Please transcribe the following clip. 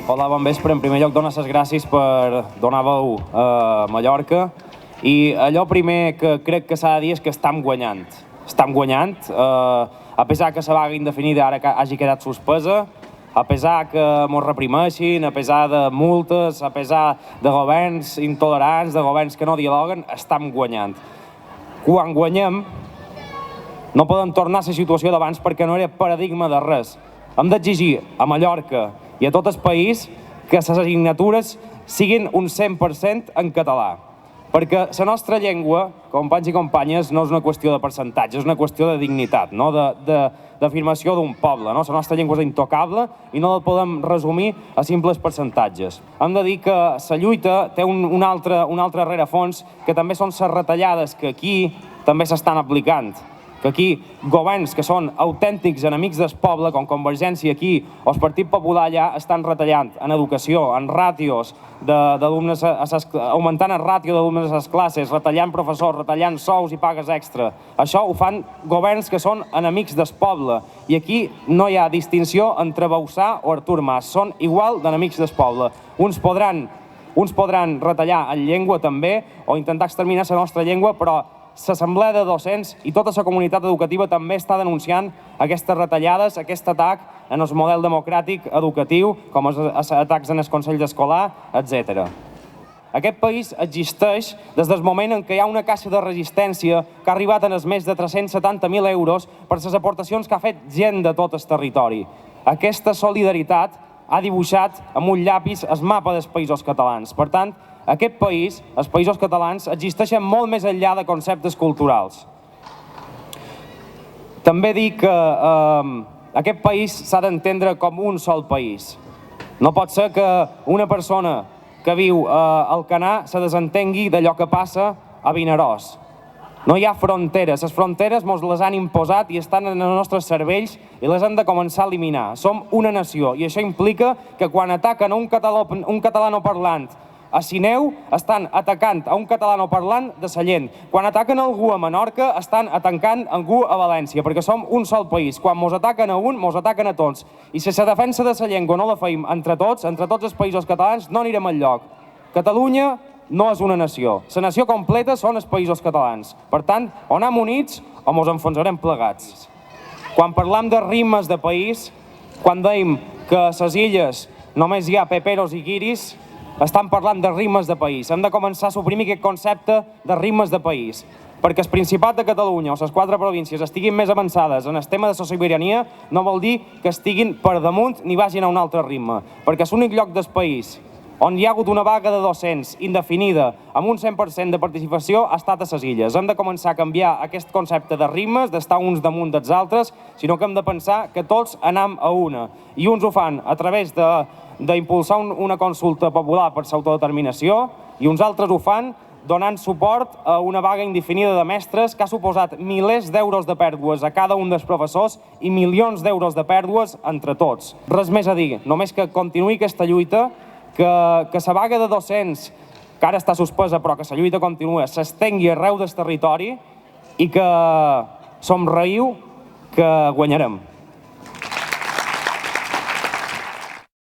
Hola, bon vespre. En primer lloc, donar les gràcies per donar veu a Mallorca. I allò primer que crec que s'ha de dir és que estem guanyant. Estem guanyant, a pesar que la vaga indefinida ara hagi quedat suspesa, a pesar que ens reprimeixin, a pesar de multes, a pesar de governs intolerants, de governs que no dialoguen, estem guanyant. Quan guanyem, no podem tornar a la situació d'abans perquè no era paradigma de res. Hem d'exigir a Mallorca i a tot el país que les assignatures siguin un 100% en català. Perquè la nostra llengua, companys i companyes, no és una qüestió de percentatge, és una qüestió de dignitat, d'afirmació d'un poble. La nostra llengua és intocable i no la podem resumir a simples percentatges. Hem de dir que la lluita té un altre rerefons, que també són les retallades que aquí també s'estan aplicant. Que aquí governs que són autèntics enemics del poble, com Convergència aquí o el Partit Popular allà, estan retallant en educació, en ràtios d'alumnes, augmentant el ràtio d'alumnes a les classes, retallant professors, retallant sous i pagues extra. Això ho fan governs que són enemics del poble. I aquí no hi ha distinció entre Bauzá o Artur Mas. Són igual d'enemics del poble. Uns podran retallar en llengua també o intentar exterminar la nostra llengua, però l'Assemblea de Docents i tota la comunitat educativa també està denunciant aquestes retallades, aquest atac en el model democràtic educatiu, com els atacs en el Consell Escolar, etc. Aquest país existeix des del moment en què hi ha una caixa de resistència que ha arribat en els més de 370.000 euros per les aportacions que ha fet gent de tot el territori. Aquesta solidaritat ha dibuixat amb un llapis el mapa dels països catalans. Per tant, aquest país, els països catalans, existeixen molt més enllà de conceptes culturals. També dir que aquest país s'ha d'entendre com un sol país. No pot ser que una persona que viu a Alcanar se desentengui d'allò que passa a Vinaròs. No hi ha fronteres. Les fronteres ens les han imposat i estan en els nostres cervells i les hem de començar a eliminar. Som una nació i això implica que quan ataquen a un catalanoparlant a Sineu, estan atacant a un catalanoparlant de Sallent. Quan ataquen algú a Menorca, estan atacant algú a València, perquè som un sol país. Quan mos ataquen a un, mos ataquen a tots. I si la defensa de la llengua no la feim entre tots els països catalans, no anirem enlloc. Catalunya no és una nació. La nació completa són els països catalans. Per tant, o anem units o mos enfonsarem plegats. Quan parlam de rimes de país, quan deim que a les illes només hi ha peperos i guiris, estan parlant de rimes de país. Hem de començar a suprimir aquest concepte de rimes de país. Perquè el Principat de Catalunya o les 4 províncies estiguin més avançades en el tema de la sobirania no vol dir que estiguin per damunt ni vagin a un altre ritme. Perquè l'únic lloc del país on hi ha hagut una vaga de docents indefinida amb un 100% de participació ha estat a les illes. Hem de començar a canviar aquest concepte de ritmes, d'estar uns damunt dels altres, sinó que hem de pensar que tots anem a una. I uns ho fan a través d'impulsar una consulta popular per l'autodeterminació i uns altres ho fan donant suport a una vaga indefinida de mestres que ha suposat milers d'euros de pèrdues a cada un dels professors i milions d'euros de pèrdues entre tots. Res més a dir, només que continuï aquesta lluita, que la vaga de docents, que ara està suspesa però que la lluita continua, s'estengui arreu del territori i que somriu que guanyarem.